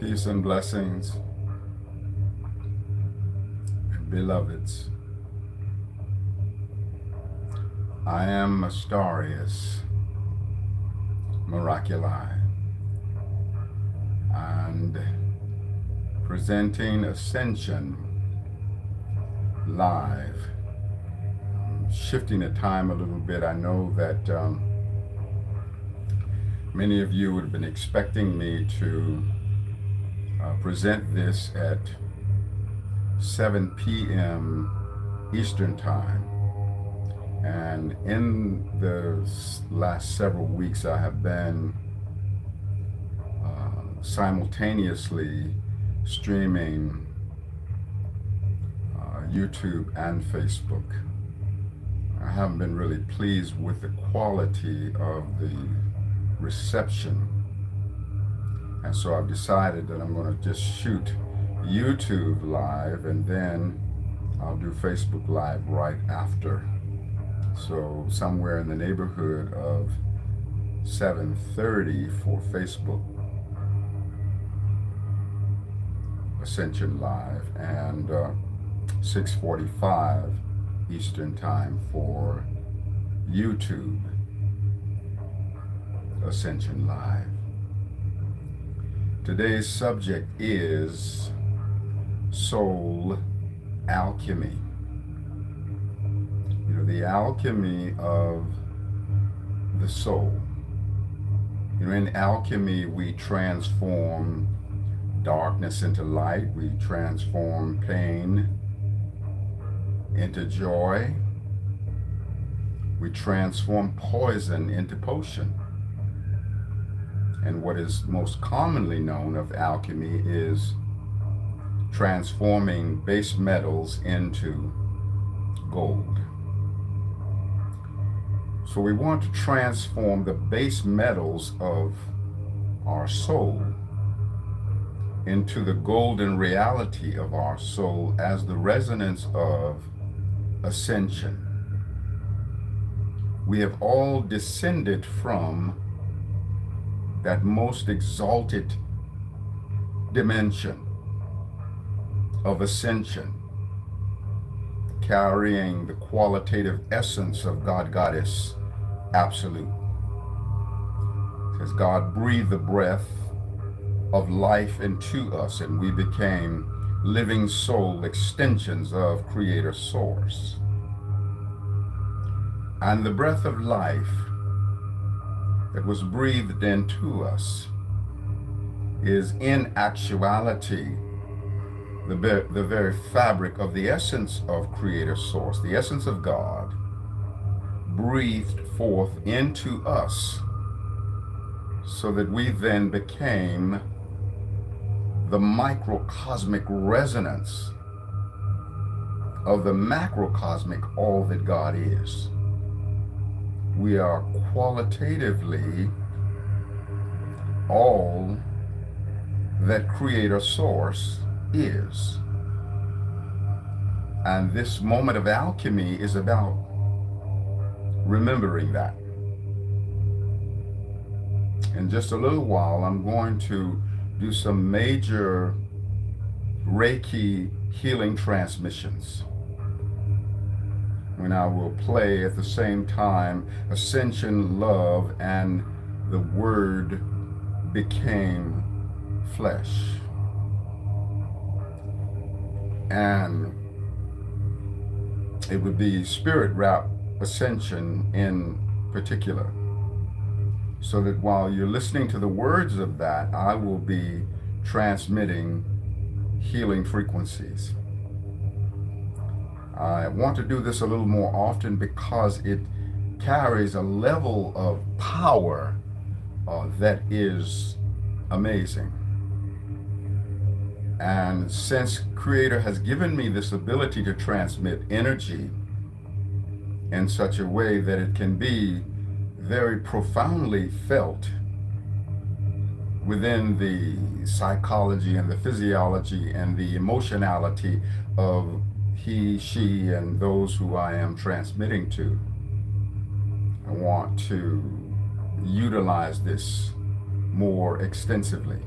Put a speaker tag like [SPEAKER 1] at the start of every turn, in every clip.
[SPEAKER 1] Peace and blessings, beloveds. I am Astarius Miraculii and presenting Ascension live. Shifting the time a little bit, I know that many of you would have been expecting me to present this at 7 p.m. Eastern Time. And in the last several weeks, I have been simultaneously streaming YouTube and Facebook. I haven't been really pleased with the quality of the reception. And so I've decided that I'm going to just shoot YouTube live and then I'll do Facebook Live right after. So somewhere in the neighborhood of 7:30 for Facebook Ascension Live and 6:45 Eastern Time for YouTube Ascension Live. Today's subject is soul alchemy. You know, the alchemy of the soul. You know, in alchemy, we transform darkness into light. We transform pain into joy. We transform poison into potion. And what is most commonly known of alchemy is transforming base metals into gold. So we want to transform the base metals of our soul into the golden reality of our soul as the resonance of ascension. We have all descended from that most exalted dimension of ascension, carrying the qualitative essence of God, Goddess, Absolute. As God breathed the breath of life into us and we became living soul extensions of Creator Source. And the breath of life that was breathed into us is in actuality the very fabric of the essence of Creator Source, the essence of God, breathed forth into us so that we then became the microcosmic resonance of the macrocosmic all that God is. We are qualitatively all that Creator Source is. And this moment of alchemy is about remembering that. In just a little while, I'm going to do some major Reiki healing transmissions, when I will play at the same time Ascension Love and the Word Became Flesh. And it would be Spirit Rap Ascension in particular. So that while you're listening to the words of that, I will be transmitting healing frequencies. I want to do this a little more often because it carries a level of power that is amazing. And since Creator has given me this ability to transmit energy in such a way that it can be very profoundly felt within the psychology and the physiology and the emotionality of he, she, and those who I am transmitting to, I want to utilize this more extensively.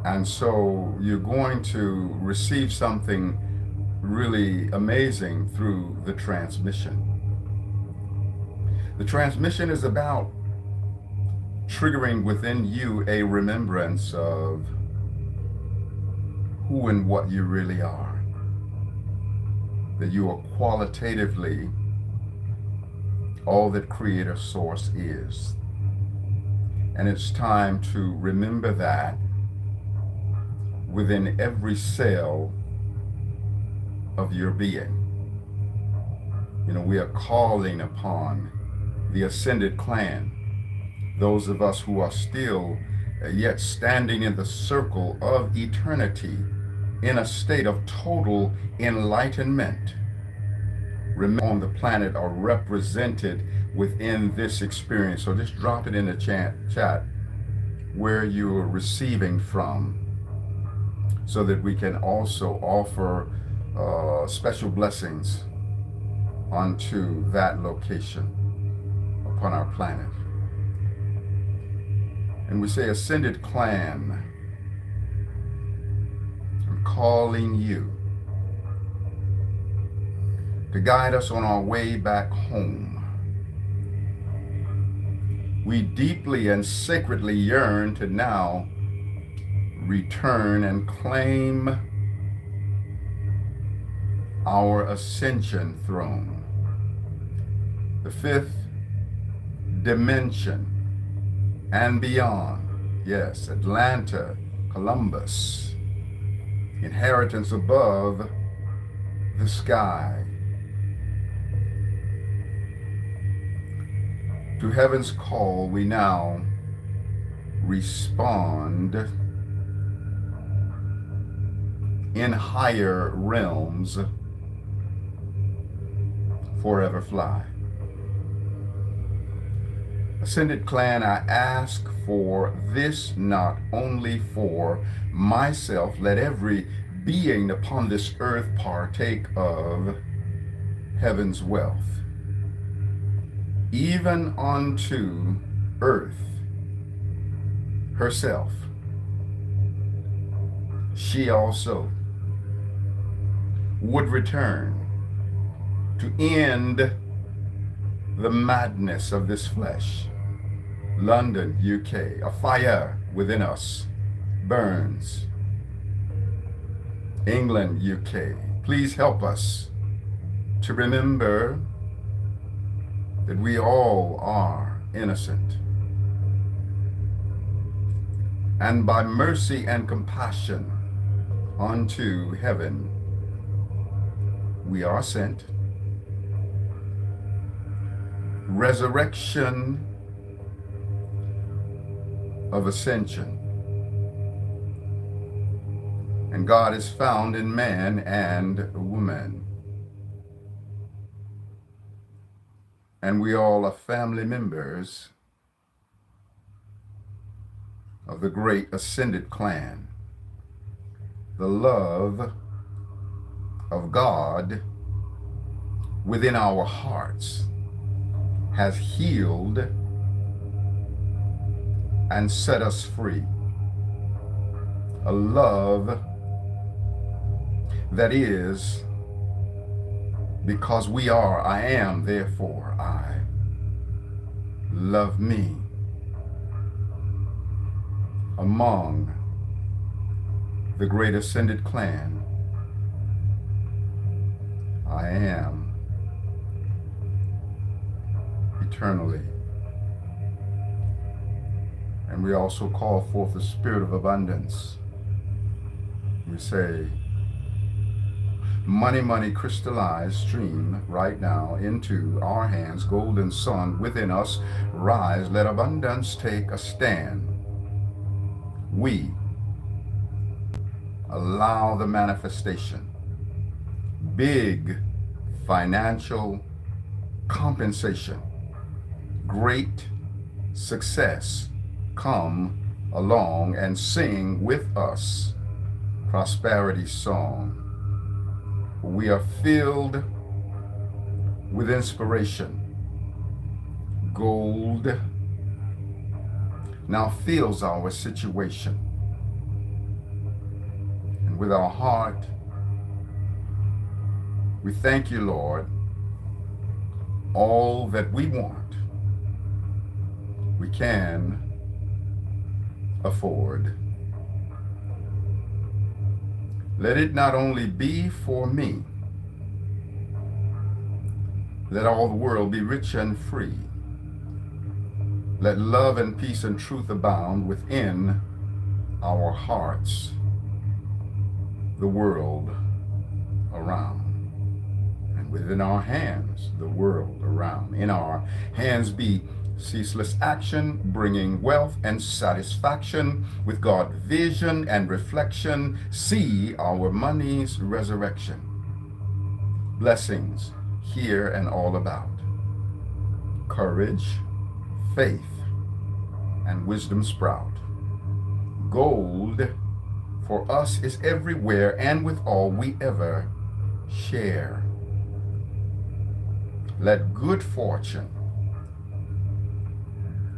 [SPEAKER 1] And so you're going to receive something really amazing through the transmission. The transmission is about triggering within you a remembrance of who and what you really are. That you are qualitatively all that Creator Source is. And it's time to remember that within every cell of your being. You know, we are calling upon the Ascended Clan, those of us who are still yet standing in the circle of eternity in a state of total enlightenment. Remember, on the planet are represented within this experience. So just drop it in the chat where you are receiving from, so that we can also offer special blessings onto that location upon our planet. And we say, Ascended Clan, I'm calling you to guide us on our way back home. We deeply and sacredly yearn to now return and claim our ascension throne. The fifth dimension and beyond. Yes, Atlanta, Columbus, inheritance above the sky. To heaven's call, we now respond in higher realms. Forever fly. Ascended Clan, I ask for this not only for myself, let every being upon this earth partake of heaven's wealth, even unto earth herself. She also would return to end the madness of this flesh. London, UK, a fire within us burns. England, UK, please help us to remember that we all are innocent. And by mercy and compassion unto heaven, we are sent. Resurrection of ascension. And God is found in man and woman. And we all are family members of the great Ascended Clan. The love of God within our hearts has healed and set us free. A love that is, because we are, I am, therefore I. Love me. Among the great Ascended Clan, I am eternally. And we also call forth the spirit of abundance. We say, money, money, crystallized, stream right now into our hands, golden sun within us, rise, let abundance take a stand. We allow the manifestation, big financial compensation, great success come along and sing with us prosperity song. We are filled with inspiration. Gold now fills our situation. with our heart, we thank you, Lord. All that we want, we can afford. Let it not only be for me, let all the world be rich and free. Let love and peace and truth abound within our hearts, the world around, and within our hands, the world around. In our hands be ceaseless action, bringing wealth and satisfaction. With God vision and reflection, see our money's resurrection. Blessings here and all about. Courage, faith, and wisdom sprout. Gold for us is everywhere and with all we ever share. Let good fortune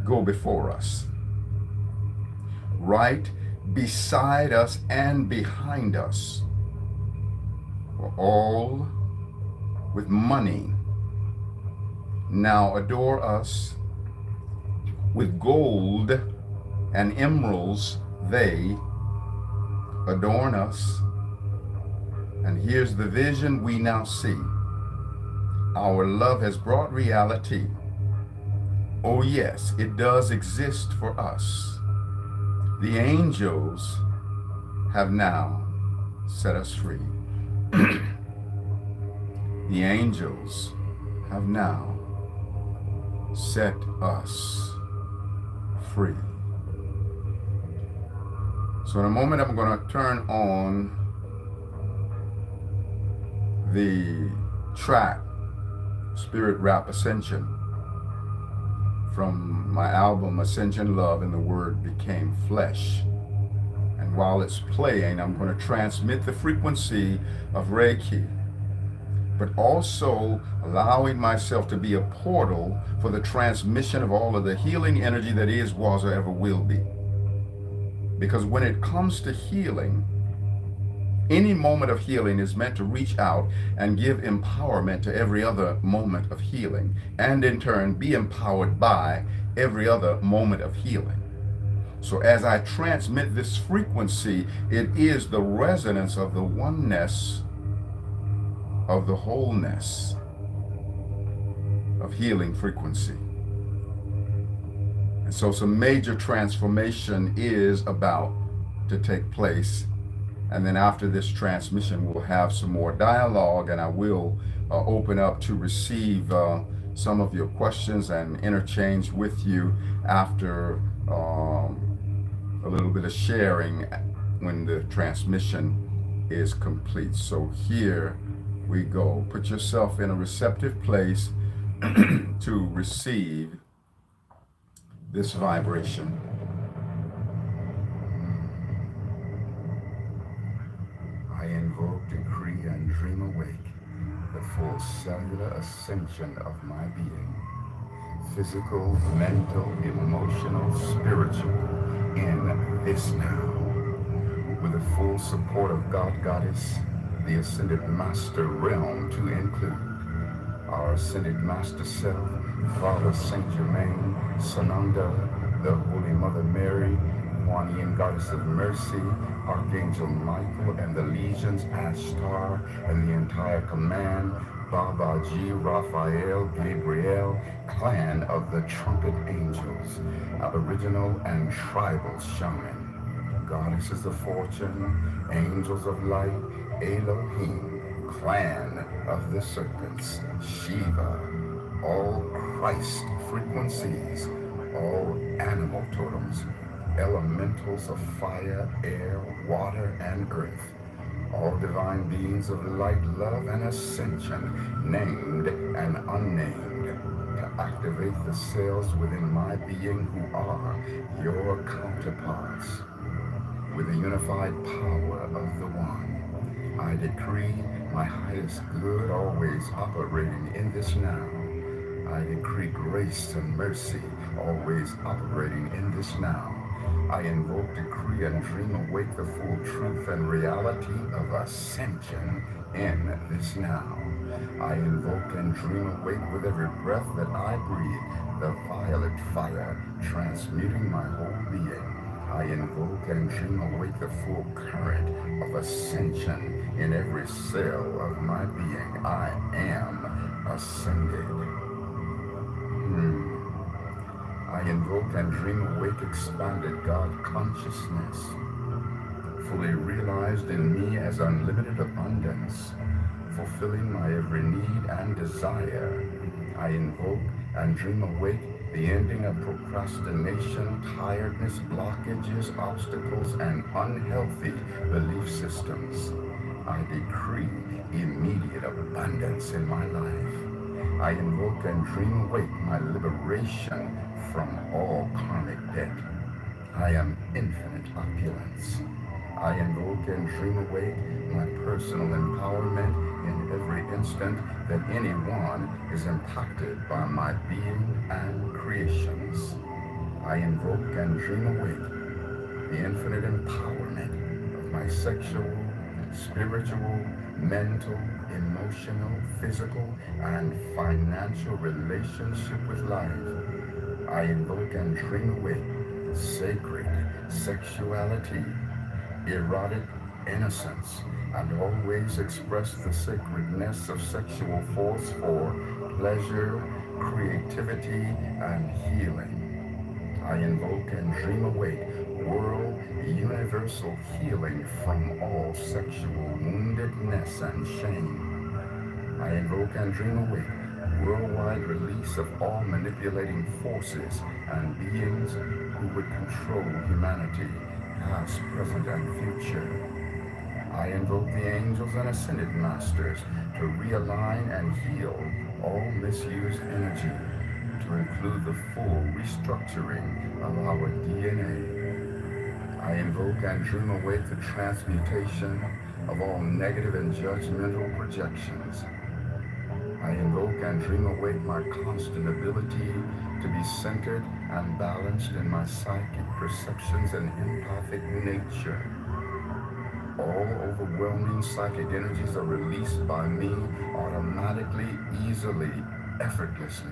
[SPEAKER 1] go before us, right beside us and behind us. For all with money now adore us. With gold and emeralds they adorn us. And here's the vision we now see. Our love has brought reality. Oh yes, it does exist for us. The angels have now set us free. The angels have now set us free. So in a moment, I'm going to turn on the track Spirit Rap Ascension from my album Ascension Love and the Word Became Flesh. And while it's playing, I'm going to transmit the frequency of Reiki, but also allowing myself to be a portal for the transmission of all of the healing energy that is, was, or ever will be. Because when it comes to healing, any moment of healing is meant to reach out and give empowerment to every other moment of healing, and in turn be empowered by every other moment of healing. So as I transmit this frequency, it is the resonance of the oneness, of the wholeness, of healing frequency. And so some major transformation is about to take place. And then after this transmission, we'll have some more dialogue, and I will open up to receive some of your questions and interchange with you after a little bit of sharing when the transmission is complete. So here we go. Put yourself in a receptive place to receive this vibration. I invoke, decree, and dream awake the full cellular ascension of my being, physical, mental, emotional, spiritual, in this now, with the full support of God, Goddess, the Ascended Master realm to include our Ascended Master Self, Father Saint Germain, Sananda, the Holy Mother Mary, Guardian Goddess of Mercy, Archangel Michael, and the legions Ashtar, and the entire command, Babaji, Raphael, Gabriel, clan of the trumpet angels, aboriginal and tribal shaman, goddesses of fortune, angels of light, Elohim, clan of the serpents, Shiva, all Christ frequencies, all animal totems, elementals of fire, air, water, and earth, all divine beings of light, love, and ascension, named and unnamed, to activate the cells within my being who are your counterparts. With the unified power of the One, I decree my highest good always operating in this now. I decree grace and mercy always operating in this now. I invoke, decree, and dream awake the full truth and reality of ascension in this now. I invoke and dream awake with every breath that I breathe the violet fire transmuting my whole being. I invoke and dream awake the full current of ascension in every cell of my being. I am ascended. I invoke and dream awake expanded God consciousness, fully realized in me as unlimited abundance, fulfilling my every need and desire. I invoke and dream awake the ending of procrastination, tiredness, blockages, obstacles, and unhealthy belief systems. I decree immediate abundance in my life. I invoke and dream awake my liberation from all karmic debt. I am infinite opulence. I invoke and dream awake my personal empowerment in every instant that anyone is impacted by my being and creations. I invoke and dream awake the infinite empowerment of my sexual, spiritual, mental, emotional, physical, and financial relationship with life. I invoke and dream awake sacred sexuality, erotic innocence, and always express the sacredness of sexual force for pleasure, creativity, and healing. I invoke and dream awake world universal healing from all sexual woundedness and shame. I invoke and dream awake worldwide release of all manipulating forces and beings who would control humanity, past, present, and future. I invoke the angels and ascended masters to realign and heal all misused energy, to include the full restructuring of our DNA. I invoke and dream awake the transmutation of all negative and judgmental projections. I invoke and dream awake my constant ability to be centered and balanced in my psychic perceptions and empathic nature. All overwhelming psychic energies are released by me automatically, easily, effortlessly.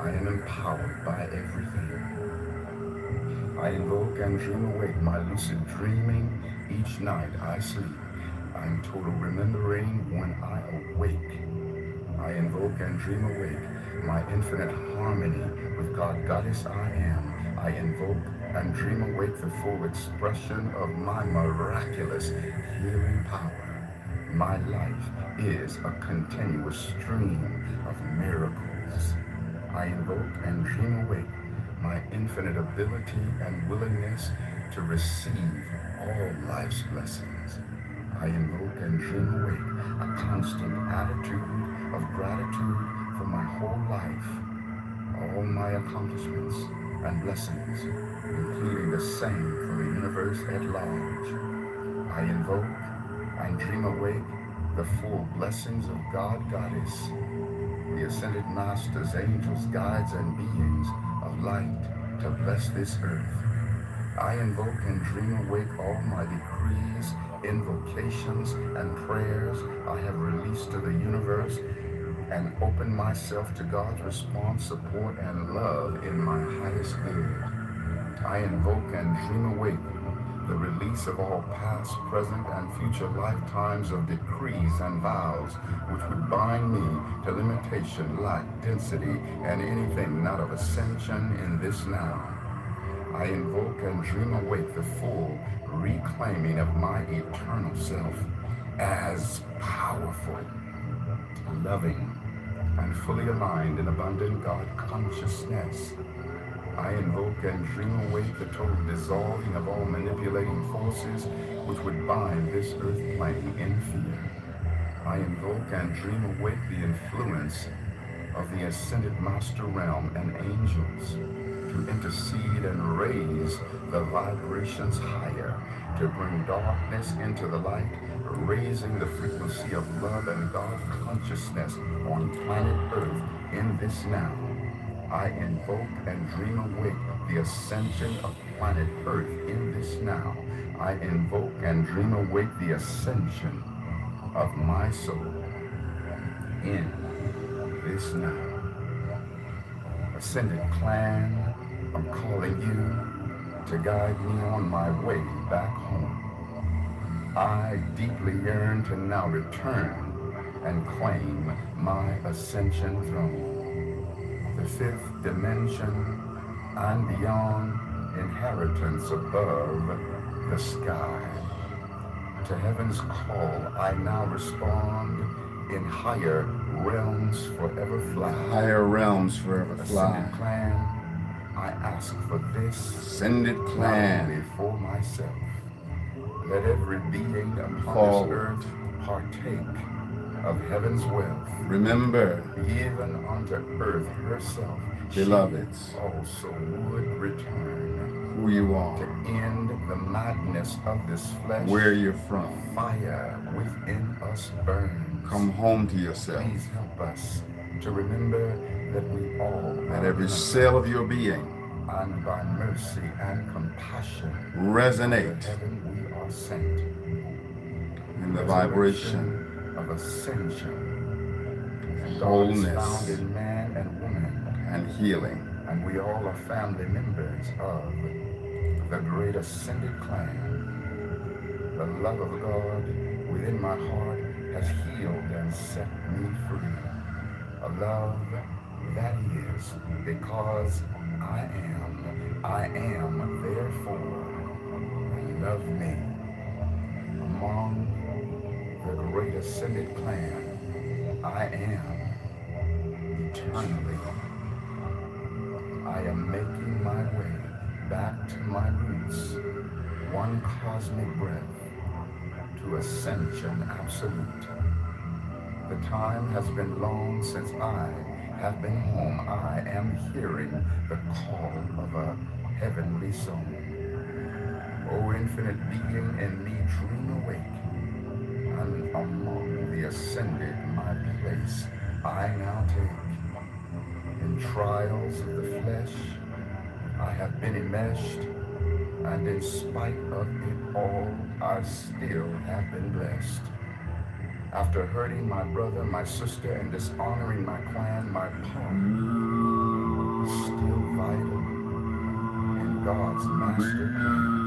[SPEAKER 1] I am empowered by everything. I invoke and dream awake my lucid dreaming each night I sleep. I am total remembering when I awake. I invoke and dream awake my infinite harmony with God, Goddess I am. I invoke and dream awake the full expression of my miraculous healing power. My life is a continuous stream of miracles. I invoke and dream awake my infinite ability and willingness to receive all life's blessings. I invoke and dream awake a constant attitude of gratitude for my whole life, all my accomplishments and blessings, including the same for the universe at large. I invoke and dream awake the full blessings of God, Goddess, the ascended masters, angels, guides, and beings of light to bless this earth. I invoke and dream awake all my decrees, invocations, and prayers I have released to the universe and open myself to God's response, support, and love in my highest good. I invoke and dream awake the release of all past, present, and future lifetimes of decrees and vows which would bind me to limitation, lack, density, and anything not of ascension in this now. I invoke and dream awake the full reclaiming of my eternal self as powerful, loving, and fully aligned in abundant God consciousness. I invoke and dream awake the total dissolving of all manipulating forces which would bind this earth plane in fear. I invoke and dream awake the influence of the ascended master realm and angels to intercede and raise the vibrations higher, to bring darkness into the light, raising the frequency of love and God consciousness on planet Earth in this now. I invoke and dream awake the ascension of planet Earth in this now. I invoke and dream awake the ascension of my soul in this now. Ascended clan, I'm calling you to guide me on my way back home. I deeply yearn to now return and claim my ascension throne. The fifth dimension and beyond, inheritance above the sky. To heaven's call, I now respond in higher realms forever fly. Higher realms forever fly. Ascended clan, I ask for this. Ascended clan. Not only for myself. Let every being upon this earth partake of heaven's wealth. Remember, even unto earth herself, beloveds, also would return who you are, to end the madness of this flesh, where you're from. Fire within us burns. Come home to yourself. Please help us to remember that we all, that every cell of your being, and by mercy and compassion, resonate to heaven we are sent in the vibration of ascension, wholeness, found in man and woman, and healing. And we all are family members of the great ascended clan. The love of God within my heart has healed and set me free. A love that is because I am, therefore, love me. Among the great ascended clan, I am eternally. I am making my way back to my roots, one cosmic breath to ascension absolute. The time has been long since I have been home. I am hearing the call of a heavenly song. O infinite being in me, dream awake, and among the ascended my place I now take. In trials of the flesh I have been enmeshed, and in spite of it all I still have been blessed. After hurting my brother, my sister, and dishonoring my clan, my part is still vital in God's master plan.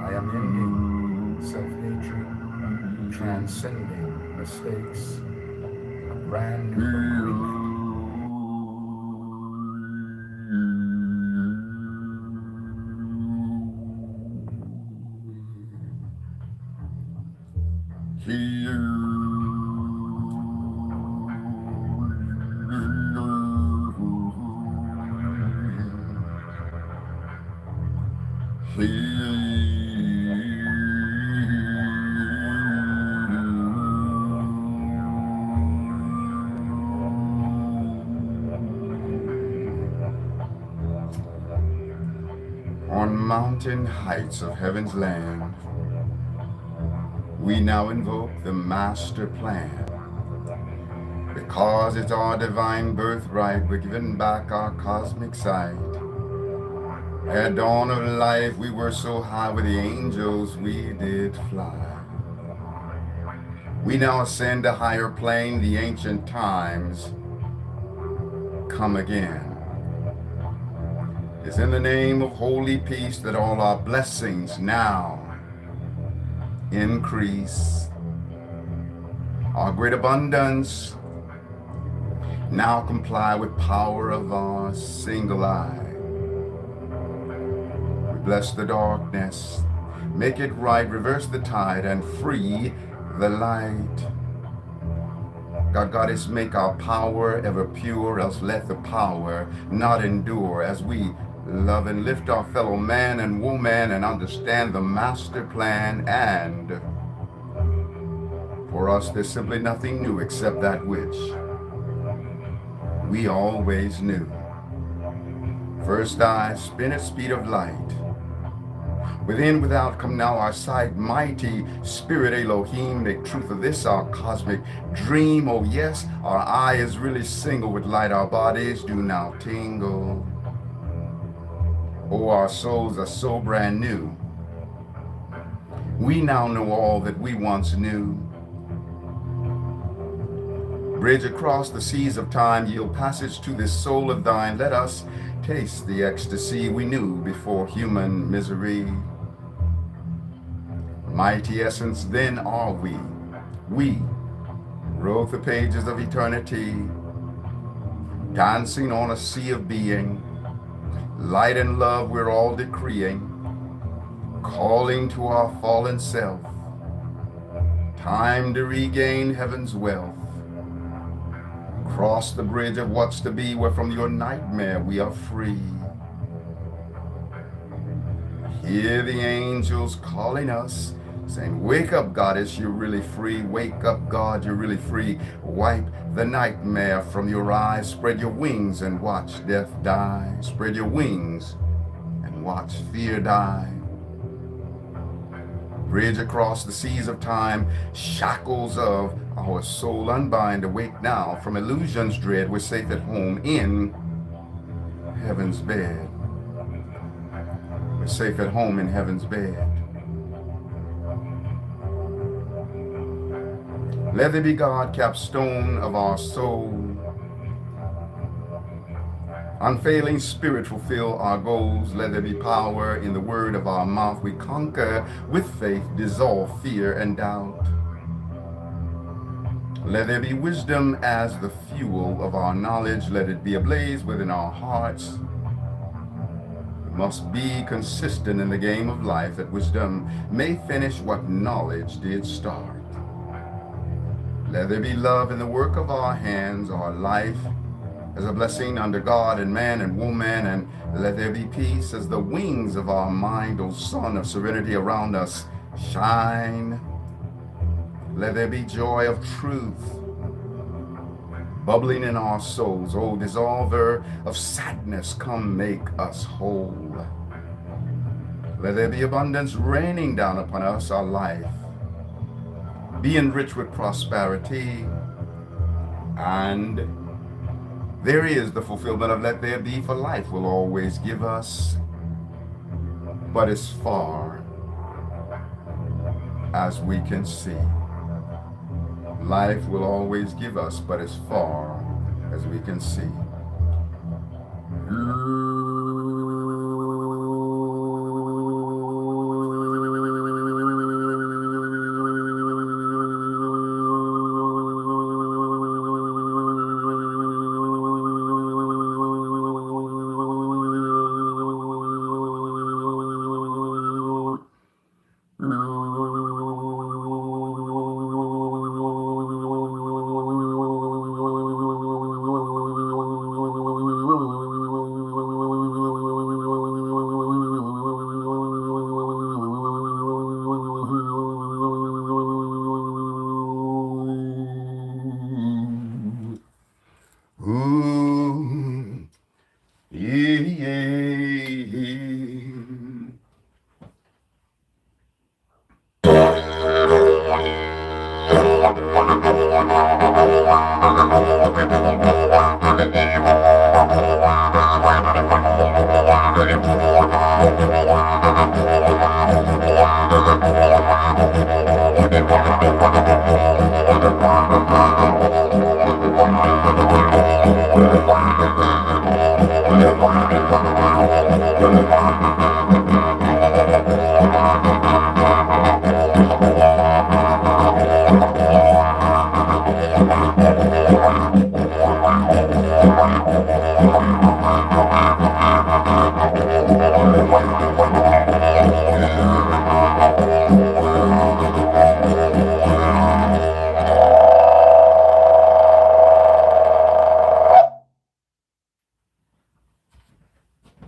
[SPEAKER 1] I am ending self-hatred, transcending mistakes, a brand new agreement. On mountain heights of heaven's land, we now invoke the master plan. Because it's our divine birthright, we're giving back our cosmic sight. At dawn of life, we were so high with the angels, we did fly. We now ascend a higher plane, the ancient times come again. It's in the name of holy peace that all our blessings now increase. Our great abundance now comply with power of our single eye. We bless the darkness, make it right, reverse the tide, and free the light. God, Goddess, make our power ever pure, else let the power not endure. As we love and lift our fellow man and woman and understand the master plan, and for us there's simply nothing new except that which we always knew. First eye, spin at speed of light. Within, without, come now our sight, mighty Spirit Elohim, make truth of this our cosmic dream. Oh yes, our eye is really single with light, our bodies do now tingle. Oh, our souls are so brand new. We now know all that we once knew. Bridge across the seas of time, yield passage to this soul of thine. Let us taste the ecstasy we knew before human misery. Mighty essence then are we. We wrote the pages of eternity, dancing on a sea of being. Light and love we're all decreeing, calling to our fallen self. Time to regain heaven's wealth. Cross the bridge of what's to be, where from your nightmare we are free. Hear the angels calling us, saying, wake up, goddess, you're really free. Wake up, God, you're really free. Wipe the nightmare from your eyes. Spread your wings and watch death die. Spread your wings and watch fear die. Bridge across the seas of time, shackles of our soul unbind. Awake now from illusions dread. We're safe at home in heaven's bed. We're safe at home in heaven's bed. Let there be God, capstone of our soul. Unfailing spirit, fulfill our goals. Let there be power in the word of our mouth. We conquer with faith, dissolve fear and doubt. Let there be wisdom as the fuel of our knowledge. Let it be ablaze within our hearts. We must be consistent in the game of life, that wisdom may finish what knowledge did start. Let there be love in the work of our hands, our life as a blessing under God and man and woman, and let there be peace as the wings of our mind, O sun of serenity around us, shine. Let there be joy of truth bubbling in our souls, O dissolver of sadness, come make us whole. Let there be abundance raining down upon us, our life, be enriched with prosperity, and there is the fulfillment of let there be, for life will always give us, but as far as we can see. Life will always give us, but as far as we can see.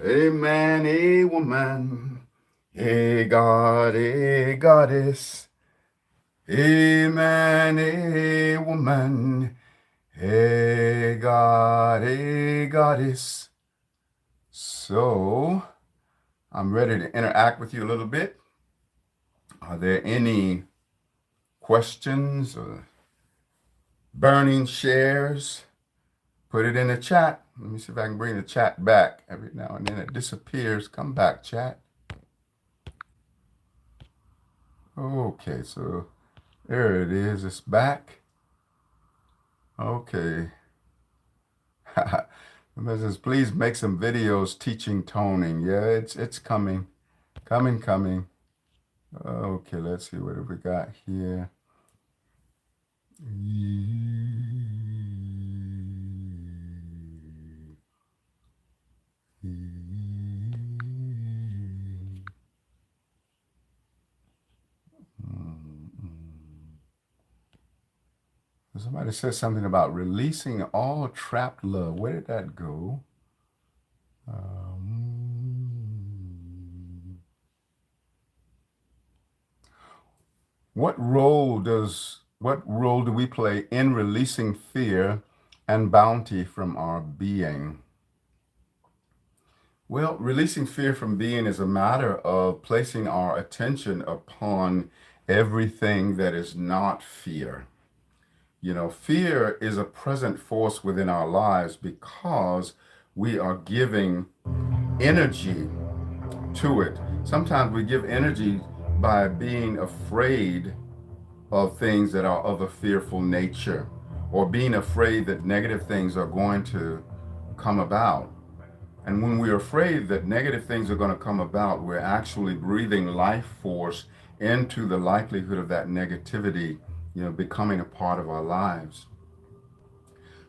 [SPEAKER 1] A man, a woman, a god, a goddess, a man, a woman, a god, a goddess. So I'm ready to interact with you a little bit. Are there any questions or burning shares? Put it in the chat. Let me see if I can bring the chat back. Every now and then it disappears. Come back, chat. Okay, so there it is. It's back. Okay. Mrs. Please make some videos teaching toning. Yeah, it's coming. Coming. Okay, let's see what have we got here. Somebody said something about releasing all trapped love. Where did that go? What role do we play in releasing fear and bounty from our being? Well, releasing fear from being is a matter of placing our attention upon everything that is not fear. You know, fear is a present force within our lives because we are giving energy to it. Sometimes we give energy by being afraid of things that are of a fearful nature, or being afraid that negative things are going to come about. And when we're afraid that negative things are going to come about, we're actually breathing life force into the likelihood of that negativity, becoming a part of our lives.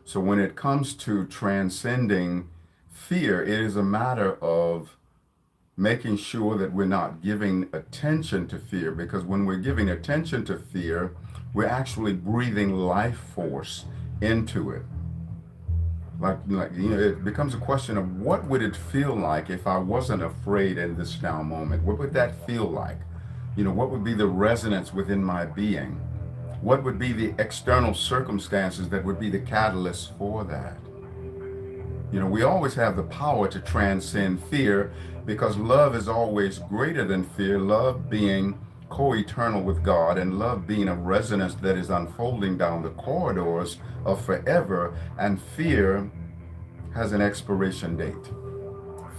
[SPEAKER 1] So when it comes to transcending fear, it is a matter of making sure that we're not giving attention to fear, because when we're giving attention to fear, we're actually breathing life force into it. It becomes a question of what would it feel like if I wasn't afraid in this now moment? What would that feel like? What would be the resonance within my being? What would be the external circumstances that would be the catalyst for that? We always have the power to transcend fear because love is always greater than fear, love being co-eternal with God, and love being a resonance that is unfolding down the corridors of forever, and fear has an expiration date.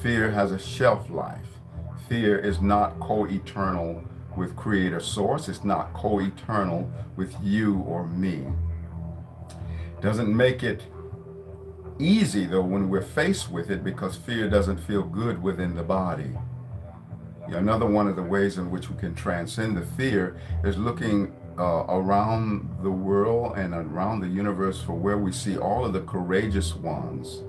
[SPEAKER 1] Fear has a shelf life. Fear is not co-eternal with Creator Source. It's not co-eternal with you or me. Doesn't make it easy though when we're faced with it, because fear doesn't feel good within the body. Another one of the ways in which we can transcend the fear is looking around the world and around the universe for where we see all of the courageous ones.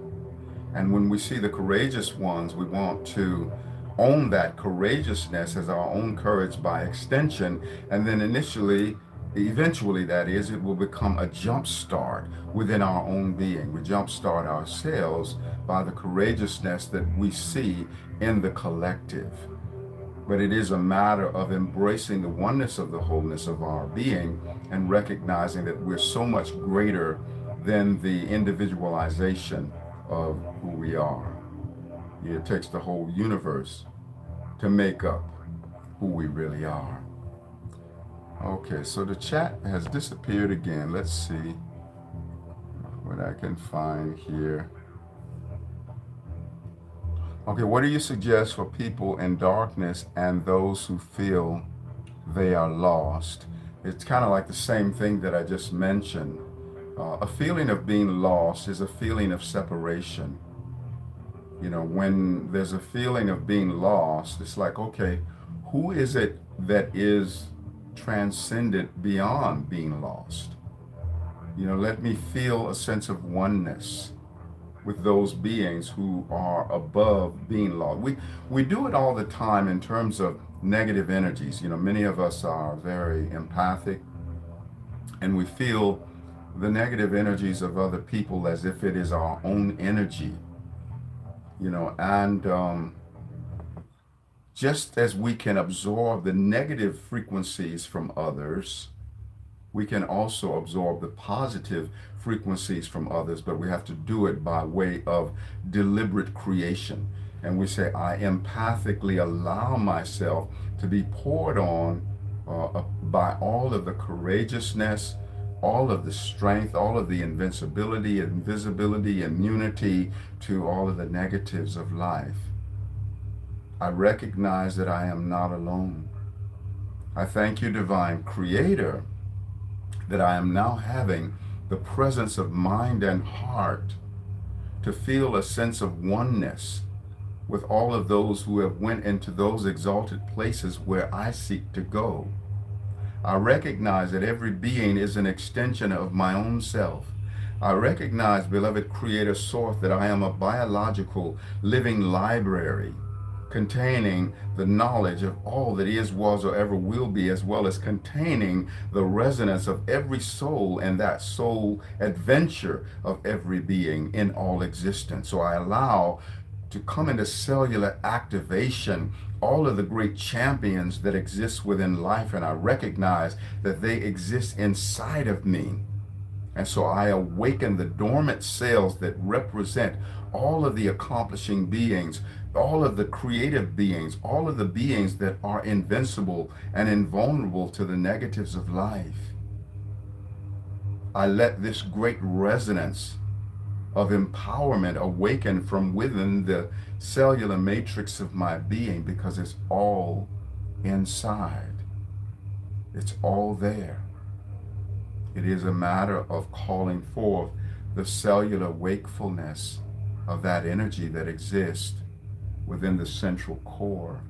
[SPEAKER 1] And when we see the courageous ones, we want to own that courageousness as our own courage by extension. And then eventually, that is, it will become a jump start within our own being. We jump start ourselves by the courageousness that we see in the collective. But it is a matter of embracing the oneness of the wholeness of our being and recognizing that we're so much greater than the individualization of who we are. It takes the whole universe to make up who we really are. Okay, so the chat has disappeared again. Let's see what I can find here. Okay, what do you suggest for people in darkness and those who feel they are lost? It's kind of like the same thing that I just mentioned. A feeling of being lost is a feeling of separation. When there's a feeling of being lost, it's like, okay, who is it that is transcended beyond being lost? Let me feel a sense of oneness with those beings who are above being lost. We do it all the time in terms of negative energies. Many of us are very empathic, and we feel the negative energies of other people as if it is our own energy. And just as we can absorb the negative frequencies from others, we can also absorb the positive frequencies from others, but we have to do it by way of deliberate creation. And we say, I empathically allow myself to be poured on by all of the courageousness, all of the strength, all of the invincibility, invisibility, immunity to all of the negatives of life. I recognize that I am not alone. I thank you, Divine Creator, that I am now having the presence of mind and heart to feel a sense of oneness with all of those who have went into those exalted places where I seek to go. I recognize that every being is an extension of my own self. I recognize, beloved Creator Source, that I am a biological living library containing the knowledge of all that is, was, or ever will be, as well as containing the resonance of every soul and that soul adventure of every being in all existence. So I allow to come into cellular activation all of the great champions that exist within life, and I recognize that they exist inside of me. And so I awaken the dormant cells that represent all of the accomplishing beings, all of the creative beings, all of the beings that are invincible and invulnerable to the negatives of life. I let this great resonance of empowerment awaken from within the cellular matrix of my being, because it's all inside. It's all there. It is a matter of calling forth the cellular wakefulness of that energy that exists within the central core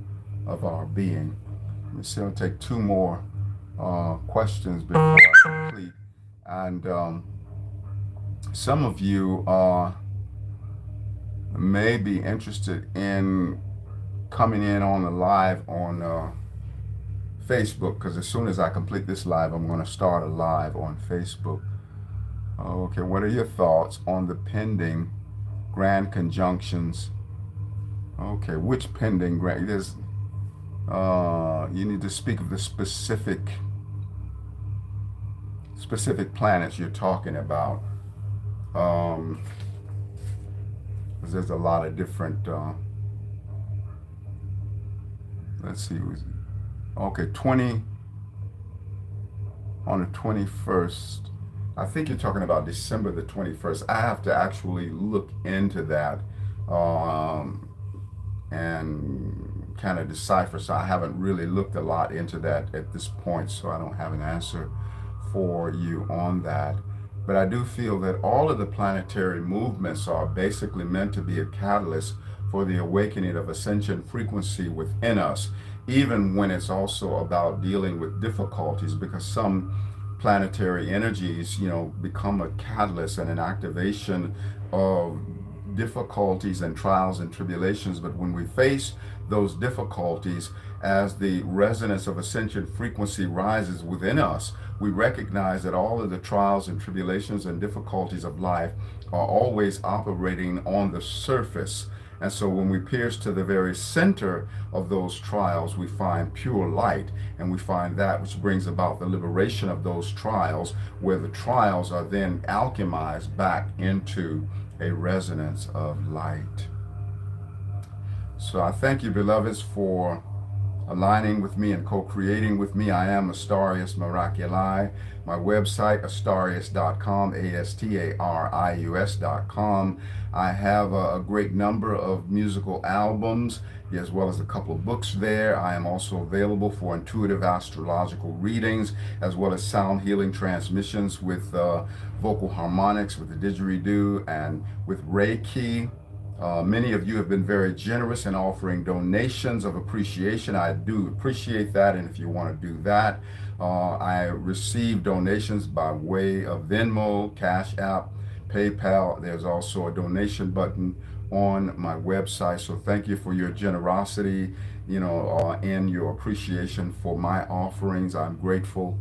[SPEAKER 1] of our being. Let me see, I'll take two more questions before I complete. And some of you may be interested in coming in on the live on Facebook, because as soon as I complete this live, I'm going to start a live on Facebook. Okay, what are your thoughts on the pending grand conjunctions? Okay, which pending grand? There's, you need to speak of the specific planets you're talking about. Because there's a lot of different, let's see, okay, on the 21st, I think you're talking about December the 21st. I have to actually look into that and kind of decipher. So I haven't really looked a lot into that at this point, so I don't have an answer for you on that. But I do feel that all of the planetary movements are basically meant to be a catalyst for the awakening of ascension frequency within us, even when it's also about dealing with difficulties, because some planetary energies, become a catalyst and an activation of difficulties and trials and tribulations. But when we face those difficulties, as the resonance of ascension frequency rises within us, we recognize that all of the trials and tribulations and difficulties of life are always operating on the surface. And so when we pierce to the very center of those trials, we find pure light, and we find that which brings about the liberation of those trials, where the trials are then alchemized back into a resonance of light. So I thank you, beloveds, for aligning with me and co-creating with me. I am Astarius Miraculii. My website, astarius.com, astarius.com. I have a great number of musical albums, as well as a couple of books there. I am also available for intuitive astrological readings, as well as sound healing transmissions with vocal harmonics, with the didgeridoo, and with Reiki. Many of you have been very generous in offering donations of appreciation. I do appreciate that, and if you want to do that, I receive donations by way of Venmo, Cash App, PayPal. There's also a donation button on my website. So thank you for your generosity, in your appreciation for my offerings. I'm grateful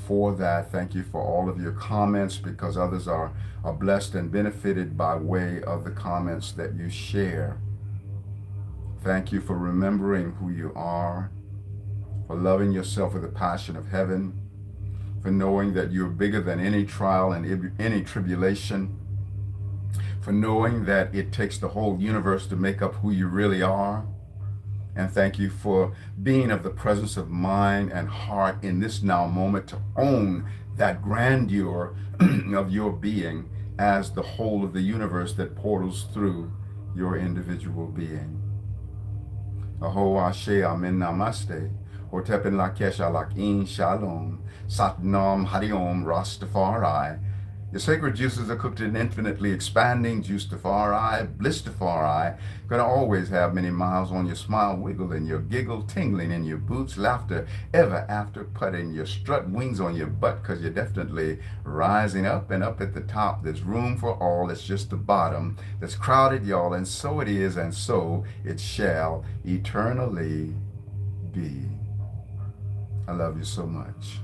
[SPEAKER 1] for that. Thank you for all of your comments, because others are blessed and benefited by way of the comments that you share. Thank you for remembering who you are, for loving yourself with the passion of heaven, for knowing that you're bigger than any trial and any tribulation, for knowing that it takes the whole universe to make up who you really are. And thank you for being of the presence of mind and heart in this now moment to own that grandeur of your being as the whole of the universe that portals through your individual being. Aho Ashe Amen Namaste. Hotepin Lakesh Alakin Shalom. Satnam Hariom Rastafari. Your sacred juices are cooked in infinitely expanding Juicefari, Blissfari. Gonna always have many miles on your smile, wiggle in your giggle, tingling in your boots, laughter ever after, putting your strut wings on your butt, cause you're definitely rising up, and up at the top there's room for all. It's just the bottom that's crowded, y'all, and so it is, and so it shall eternally be. I love you so much.